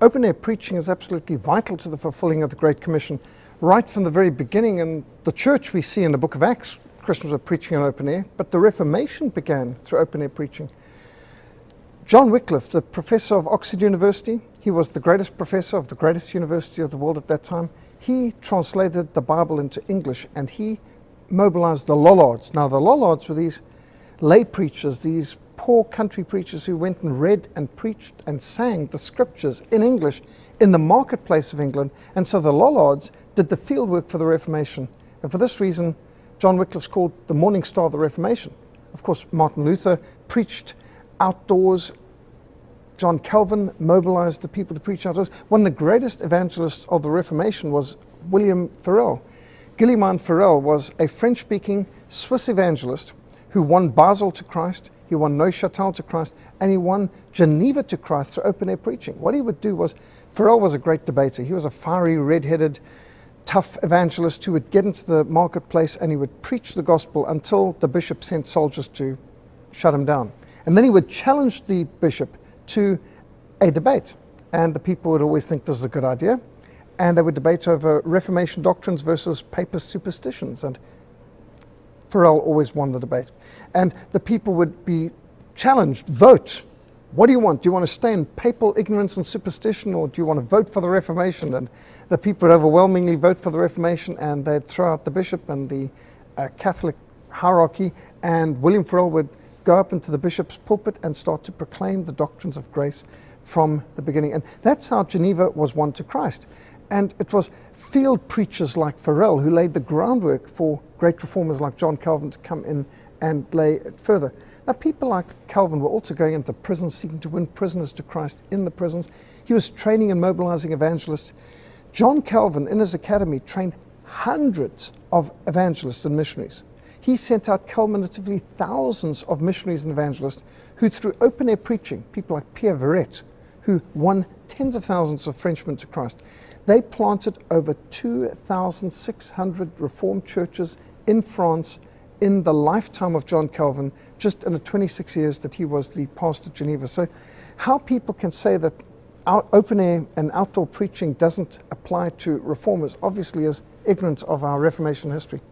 Open-air preaching is absolutely vital to the fulfilling of the Great Commission. Right from the very beginning in the church, we see in the book of Acts, Christians were preaching on open air, but the Reformation began through open-air preaching. John Wycliffe, the professor of Oxford University, he was the greatest professor of the greatest university of the world at that time. He translated the Bible into English, and he mobilized the Lollards. Now, the Lollards were these lay preachers, these poor country preachers who went and read and preached and sang the scriptures in English in the marketplace of England. And so the Lollards did the field work for the Reformation. And for this reason, John Wycliffe's called the morning star of the Reformation. Of course, Martin Luther preached outdoors. John Calvin mobilized the people to preach outdoors. One of the greatest evangelists of the Reformation was William Farel. Guillaumin Farel was a French-speaking Swiss evangelist who won Basel to Christ, he won Neuchâtel to Christ, and he won Geneva to Christ through open-air preaching. What he would do was, Farel was a great debater. He was a fiery, red-headed, tough evangelist who would get into the marketplace and he would preach the gospel until the bishop sent soldiers to shut him down. And then he would challenge the bishop to a debate. And the people would always think this is a good idea. And they would debate over Reformation doctrines versus papist superstitions. And Farel always won the debate. And the people would be challenged, vote. What do you want? Do you want to stay in papal ignorance and superstition, or do you want to vote for the Reformation? And the people would overwhelmingly vote for the Reformation, and they'd throw out the bishop and the Catholic hierarchy, and William Farel would go up into the bishop's pulpit and start to proclaim the doctrines of grace from the beginning. And that's how Geneva was won to Christ. And it was field preachers like Farel who laid the groundwork for great reformers like John Calvin to come in and lay it further. Now, people like Calvin were also going into prisons, seeking to win prisoners to Christ in the prisons. He was training and mobilizing evangelists. John Calvin, in his academy, trained hundreds of evangelists and missionaries. He sent out cumulatively thousands of missionaries and evangelists who, through open-air preaching, people like Pierre Verret, who won tens of thousands of Frenchmen to Christ, they planted over 2,600 Reformed churches in France in the lifetime of John Calvin, just in the 26 years that he was the pastor of Geneva. So how people can say that open air and outdoor preaching doesn't apply to reformers obviously is ignorance of our Reformation history.